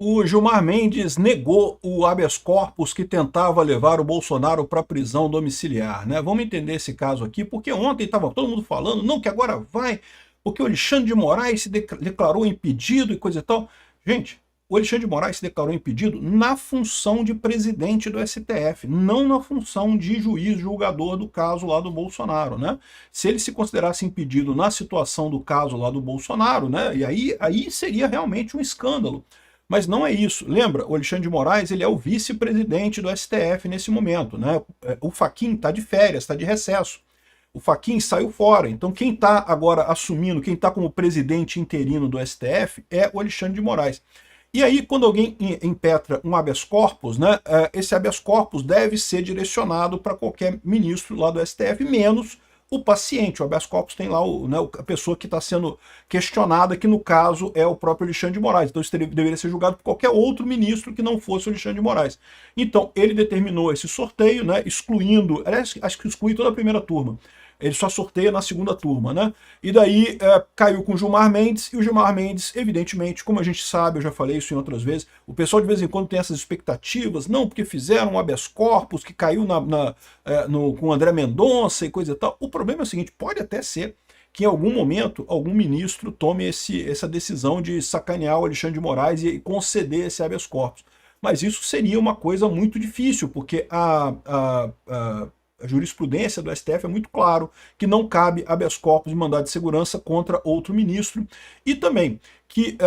O Gilmar Mendes negou o habeas corpus que tentava levar o Bolsonaro para prisão domiciliar, né? Vamos entender esse caso aqui, porque ontem estava todo mundo falando, não, que agora vai, porque o Alexandre de Moraes se declarou impedido e coisa e tal. Gente, o Alexandre de Moraes se declarou impedido na função de presidente do STF, não na função de juiz julgador do caso lá do Bolsonaro, né? Se ele se considerasse impedido na situação do caso lá do Bolsonaro, né? E aí seria realmente um escândalo. Mas não é isso. Lembra, o Alexandre de Moraes ele é o vice-presidente do STF nesse momento, né? O Fachin está de férias, está de recesso. O Fachin saiu fora. Então quem está agora assumindo, quem está como presidente interino do STF é o Alexandre de Moraes. E aí, quando alguém impetra um habeas corpus, né, esse habeas corpus deve ser direcionado para qualquer ministro lá do STF, menos o paciente. O habeas corpus tem lá né, a pessoa que está sendo questionada, que no caso é o próprio Alexandre de Moraes. Então isso deveria ser julgado por qualquer outro ministro que não fosse o Alexandre de Moraes. Então ele determinou esse sorteio, né, excluindo, aliás, acho que exclui toda a primeira turma. Ele só sorteia na segunda turma, né? E daí caiu com o Gilmar Mendes, e o Gilmar Mendes, evidentemente, como a gente sabe, eu já falei isso em outras vezes, o pessoal de vez em quando tem essas expectativas, não, porque fizeram um habeas corpus que caiu com o André Mendonça e coisa e tal. O problema é o seguinte, pode até ser que em algum momento algum ministro tome essa decisão de sacanear o Alexandre de Moraes e conceder esse habeas corpus. Mas isso seria uma coisa muito difícil, porque a jurisprudência do STF é muito claro que não cabe habeas corpus de mandado de segurança contra outro ministro, e também que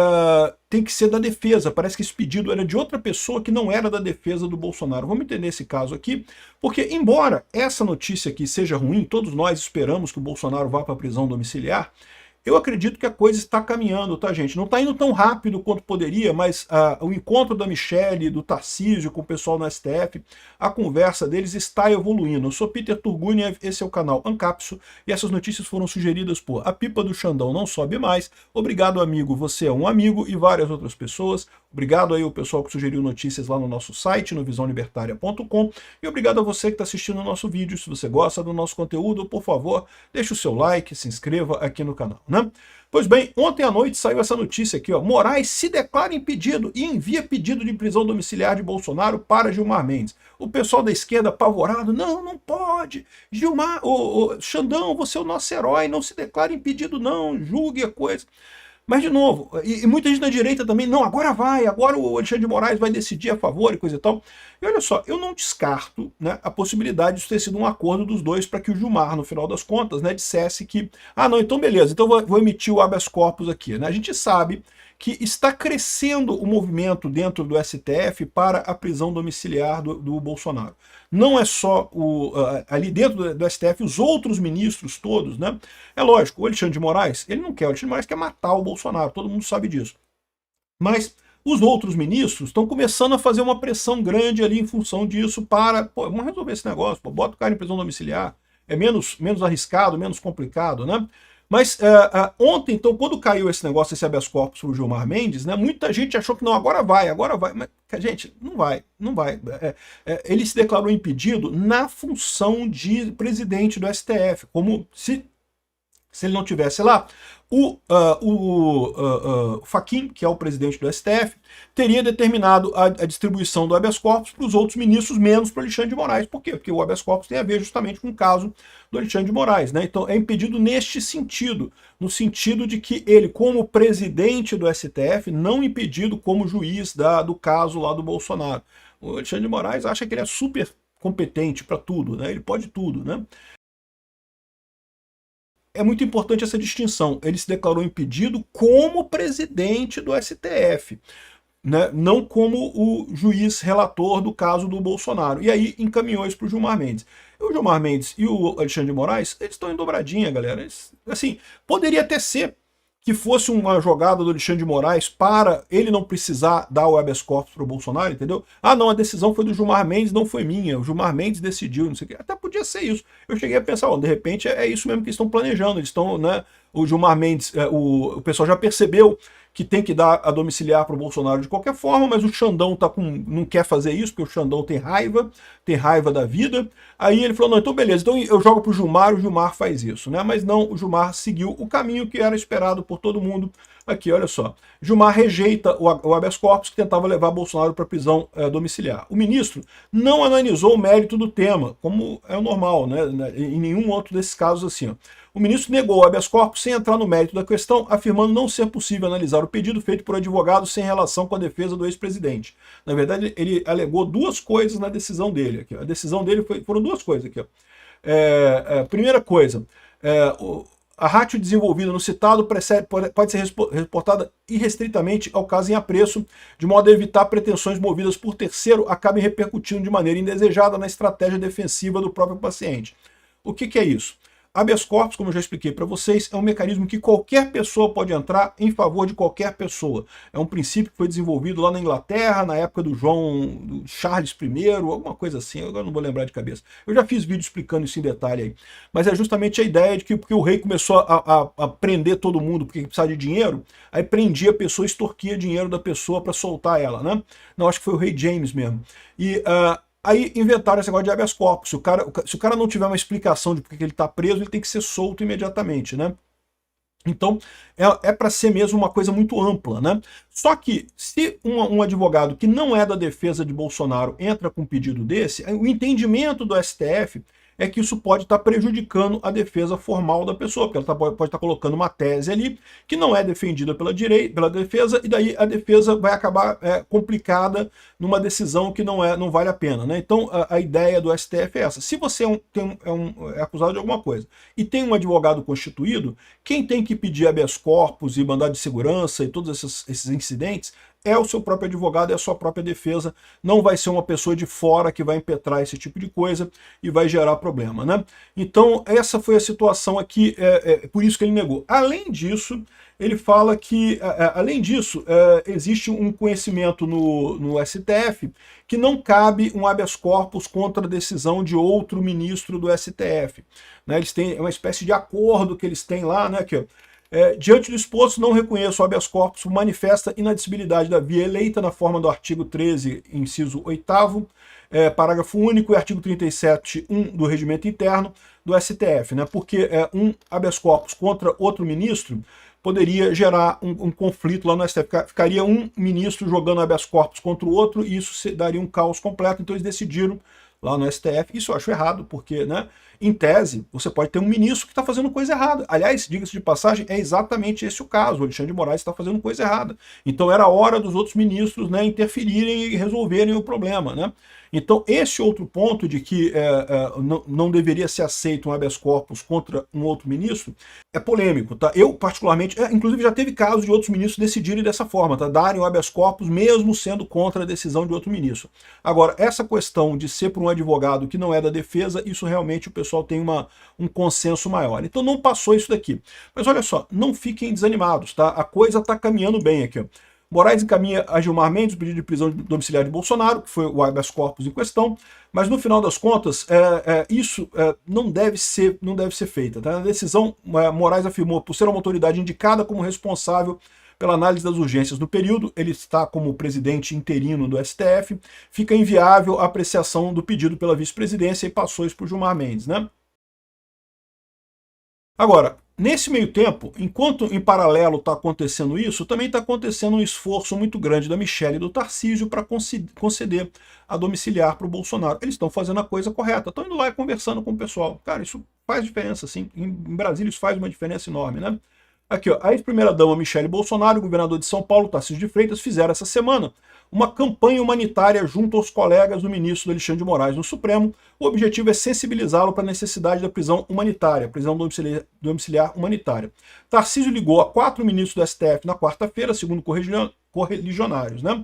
tem que ser da defesa. Parece que esse pedido era de outra pessoa que não era da defesa do Bolsonaro. Vamos entender esse caso aqui, porque embora essa notícia aqui seja ruim, todos nós esperamos que o Bolsonaro vá para a prisão domiciliar, eu acredito que a coisa está caminhando, tá, gente? Não está indo tão rápido quanto poderia, mas o encontro da Michelle, do Tarcísio com o pessoal no STF, a conversa deles está evoluindo. Eu sou Peter Turguniev, esse é o canal Ancapso, e essas notícias foram sugeridas por A Pipa do Xandão Não Sobe Mais, obrigado amigo, você é um amigo, e várias outras pessoas. Obrigado aí ao pessoal que sugeriu notícias lá no nosso site, no visãolibertaria.com, e obrigado a você que está assistindo o nosso vídeo. Se você gosta do nosso conteúdo, por favor, deixe o seu like, se inscreva aqui no canal, né? Pois bem, ontem à noite saiu essa notícia aqui, ó. Moraes se declara impedido e envia pedido de prisão domiciliar de Bolsonaro para Gilmar Mendes. O pessoal da esquerda apavorado, não, não pode. Gilmar, Xandão, você é o nosso herói, não se declara impedido não, julgue a coisa. Mas, de novo, e muita gente da direita também, não, agora vai, agora o Alexandre de Moraes vai decidir a favor e coisa e tal. E olha só, eu não descarto, né, a possibilidade de isso ter sido um acordo dos dois para que o Gilmar, no final das contas, né, dissesse que, não, então beleza, então vou emitir o habeas corpus aqui, né? A gente sabe que está crescendo o movimento dentro do STF para a prisão domiciliar do Bolsonaro. Não é só ali dentro do STF, os outros ministros todos, né? É lógico, o Alexandre de Moraes, ele não quer, o Alexandre de Moraes quer matar o Bolsonaro, todo mundo sabe disso. Mas os outros ministros estão começando a fazer uma pressão grande ali em função disso para, pô, vamos resolver esse negócio, pô, bota o cara em prisão domiciliar, é menos arriscado, menos complicado, né? Mas ontem, então, quando caiu esse negócio, esse habeas corpus para o Gilmar Mendes, né, muita gente achou que não, agora vai. Mas, gente, não vai, não vai. Ele se declarou impedido na função de presidente do STF, como se ele não tivesse lá. O Fachin, que é o presidente do STF, teria determinado a distribuição do habeas corpus para os outros ministros, menos para o Alexandre de Moraes. Por quê? Porque o habeas corpus tem a ver justamente com o caso do Alexandre de Moraes, né? Então é impedido neste sentido, no sentido de que ele, como presidente do STF, não impedido como juiz do caso lá do Bolsonaro. O Alexandre de Moraes acha que ele é super competente para tudo, né? Ele pode tudo, né? É muito importante essa distinção. Ele se declarou impedido como presidente do STF, né? Não como o juiz relator do caso do Bolsonaro. E aí encaminhou isso para o Gilmar Mendes. O Gilmar Mendes e o Alexandre de Moraes, eles estão em dobradinha, galera. Assim, poderia até ser que fosse uma jogada do Alexandre de Moraes para ele não precisar dar o habeas corpus para o Bolsonaro, entendeu? Não, a decisão foi do Gilmar Mendes, não foi minha. O Gilmar Mendes decidiu, não sei o quê. Até podia ser isso. Eu cheguei a pensar, de repente é isso mesmo que eles estão planejando. Eles estão, né? O Gilmar Mendes, o pessoal já percebeu que tem que dar a domiciliar para o Bolsonaro de qualquer forma, mas o Xandão não quer fazer isso, porque o Xandão tem raiva da vida. Aí ele falou, não, então beleza, então eu jogo para o Gilmar faz isso, né? Mas não, o Gilmar seguiu o caminho que era esperado por todo mundo. Aqui, olha só. Gilmar rejeita o habeas corpus que tentava levar Bolsonaro para prisão domiciliar. O ministro não analisou o mérito do tema, como é o normal, né? Em nenhum outro desses casos assim. Ó. O ministro negou o habeas corpus sem entrar no mérito da questão, afirmando não ser possível analisar o pedido feito por advogado sem relação com a defesa do ex-presidente. Na verdade, ele alegou duas coisas na decisão dele. Aqui, a decisão dele foram duas coisas aqui. Ó. Primeira coisa, a ratio desenvolvida no citado pode ser reportada irrestritamente ao caso em apreço, de modo a evitar pretensões movidas por terceiro acabem repercutindo de maneira indesejada na estratégia defensiva do próprio paciente. O que é isso? Habeas corpus, como eu já expliquei para vocês, é um mecanismo que qualquer pessoa pode entrar em favor de qualquer pessoa. É um princípio que foi desenvolvido lá na Inglaterra, na época do Charles I, alguma coisa assim, agora não vou lembrar de cabeça. Eu já fiz vídeo explicando isso em detalhe aí. Mas é justamente a ideia de que porque o rei começou a prender todo mundo porque precisava de dinheiro, aí prendia a pessoa, extorquia dinheiro da pessoa para soltar ela, né? Não, acho que foi o rei James mesmo. Aí inventaram esse negócio de habeas corpus. Se o cara não tiver uma explicação de por que ele está preso, ele tem que ser solto imediatamente, né? Então, é para ser mesmo uma coisa muito ampla, né? Só que, se um advogado que não é da defesa de Bolsonaro entra com um pedido desse, o entendimento do STF é que isso pode estar prejudicando a defesa formal da pessoa, porque ela pode estar colocando uma tese ali que não é defendida pela defesa, e daí a defesa vai acabar complicada numa decisão que não vale a pena, né? Então a ideia do STF é essa. Se você é acusado de alguma coisa e tem um advogado constituído, quem tem que pedir habeas corpus e mandado de segurança e todos esses incidentes é o seu próprio advogado, é a sua própria defesa, não vai ser uma pessoa de fora que vai impetrar esse tipo de coisa e vai gerar problema, né? Então, essa foi a situação aqui, por isso que ele negou. Além disso, ele fala que, existe um conhecimento no STF que não cabe um habeas corpus contra a decisão de outro ministro do STF. Né? Eles têm uma espécie de acordo que eles têm lá, né? Que, diante do exposto, não reconheço o habeas corpus, manifesta inadmissibilidade da via eleita na forma do artigo 13, inciso 8º, parágrafo único e artigo 37.1 do regimento interno do STF, né? Porque um habeas corpus contra outro ministro poderia gerar um conflito lá no STF. Ficaria um ministro jogando habeas corpus contra o outro e isso daria um caos completo, então eles decidiram lá no STF. Isso eu acho errado, porque, né, em tese, você pode ter um ministro que está fazendo coisa errada. Aliás, diga-se de passagem, é exatamente esse o caso. O Alexandre de Moraes está fazendo coisa errada. Então era hora dos outros ministros, né, interferirem e resolverem o problema, né? Então esse outro ponto de que não deveria ser aceito um habeas corpus contra um outro ministro é polêmico, tá? Eu, particularmente, inclusive já teve casos de outros ministros decidirem dessa forma, tá? Darem o habeas corpus mesmo sendo contra a decisão de outro ministro. Agora, essa questão de ser por um advogado que não é da defesa, isso realmente o pessoal tem um consenso maior. Então não passou isso daqui. Mas olha só, não fiquem desanimados, tá? A coisa está caminhando bem aqui, ó. Moraes encaminha a Gilmar Mendes o pedido de prisão domiciliar de Bolsonaro, que foi o habeas corpus em questão, mas no final das contas, isso não deve ser feito. Tá? Na decisão, Moraes afirmou, por ser uma autoridade indicada como responsável pela análise das urgências no período, ele está como presidente interino do STF, fica inviável a apreciação do pedido pela vice-presidência e passou isso para o Gilmar Mendes, né? Agora, nesse meio tempo, enquanto em paralelo está acontecendo isso, também está acontecendo um esforço muito grande da Michelle e do Tarcísio para conceder a domiciliar para o Bolsonaro. Eles estão fazendo a coisa correta, estão indo lá e conversando com o pessoal. Cara, isso faz diferença, sim. Em Brasília isso faz uma diferença enorme, né? Aqui, ó, a ex-primeira-dama Michelle Bolsonaro, o governador de São Paulo, Tarcísio de Freitas, fizeram essa semana uma campanha humanitária junto aos colegas do ministro Alexandre de Moraes no Supremo. O objetivo é sensibilizá-lo para a necessidade da prisão humanitária, prisão domiciliar humanitária. Tarcísio ligou a 4 ministros do STF na quarta-feira, segundo correligionários, né?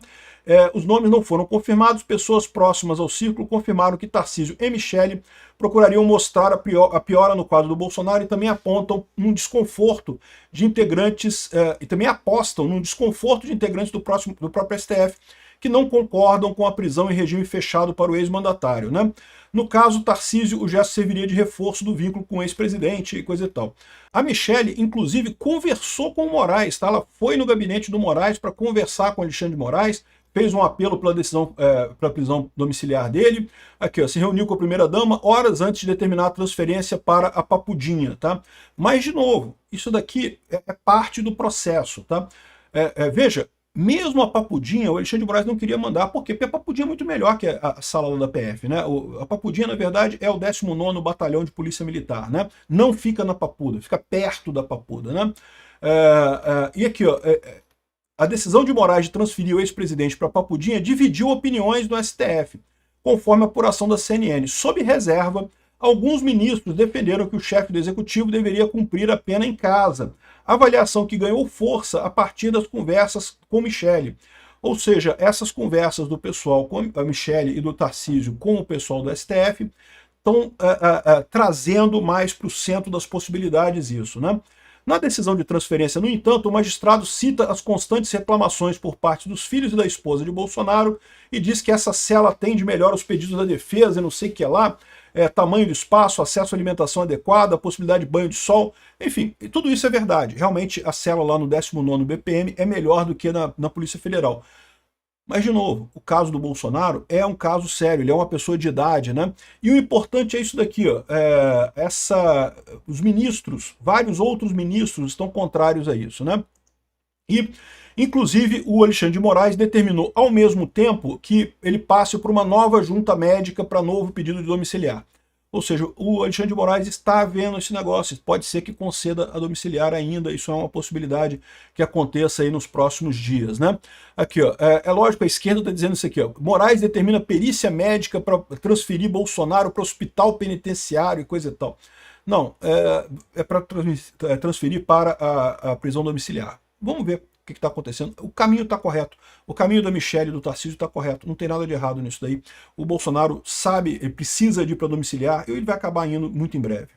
Os nomes não foram confirmados, pessoas próximas ao círculo confirmaram que Tarcísio e Michelle procurariam mostrar a piora no quadro do Bolsonaro e também apontam num desconforto de integrantes, e também apostam num desconforto de integrantes do próprio STF que não concordam com a prisão em regime fechado para o ex-mandatário, né? No caso, Tarcísio, o gesto serviria de reforço do vínculo com o ex-presidente e coisa e tal. A Michelle, inclusive, conversou com o Moraes, tá? Ela foi no gabinete do Moraes para conversar com o Alexandre de Moraes, fez um apelo pela decisão, para prisão domiciliar dele. Aqui, ó, se reuniu com a primeira-dama horas antes de determinar a transferência para a Papudinha, tá? Mas, de novo, isso daqui é parte do processo, tá? Veja, mesmo a Papudinha, o Alexandre de Moraes não queria mandar. Por quê? Porque a Papudinha é muito melhor que a sala da PF, né? A Papudinha, na verdade, é o 19º Batalhão de Polícia Militar, né? Não fica na Papuda, fica perto da Papuda, né? E aqui, ó, a decisão de Moraes de transferir o ex-presidente para Papudinha dividiu opiniões do STF, conforme a apuração da CNN. Sob reserva, alguns ministros defenderam que o chefe do executivo deveria cumprir a pena em casa, avaliação que ganhou força a partir das conversas com Michele. Ou seja, essas conversas do pessoal com a Michele e do Tarcísio com o pessoal do STF estão trazendo mais para o centro das possibilidades isso, né? Na decisão de transferência, no entanto, o magistrado cita as constantes reclamações por parte dos filhos e da esposa de Bolsonaro e diz que essa cela atende melhor os pedidos da defesa e não sei o que lá, tamanho do espaço, acesso à alimentação adequada, possibilidade de banho de sol, enfim, tudo isso é verdade. Realmente a cela lá no 19º BPM é melhor do que na Polícia Federal. Mas, de novo, o caso do Bolsonaro é um caso sério, ele é uma pessoa de idade, né? E o importante é isso daqui, ó, os ministros, vários outros ministros estão contrários a isso, né? E, inclusive, o Alexandre de Moraes determinou, ao mesmo tempo, que ele passe por uma nova junta médica para novo pedido de domiciliar. Ou seja, o Alexandre de Moraes está vendo esse negócio, pode ser que conceda a domiciliar ainda, isso é uma possibilidade que aconteça aí nos próximos dias, né? Aqui, ó, é lógico, a esquerda está dizendo isso aqui, ó, Moraes determina perícia médica para transferir Bolsonaro para o hospital penitenciário e coisa e tal. Não, é para transferir para a prisão domiciliar. Vamos ver o que está acontecendo. O caminho está correto. O caminho da Michele e do Tarcísio está correto. Não tem nada de errado nisso daí. O Bolsonaro sabe, ele precisa de ir para domiciliar e ele vai acabar indo muito em breve.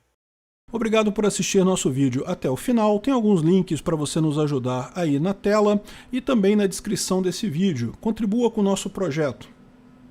Obrigado por assistir nosso vídeo até o final. Tem alguns links para você nos ajudar aí na tela e também na descrição desse vídeo. Contribua com o nosso projeto.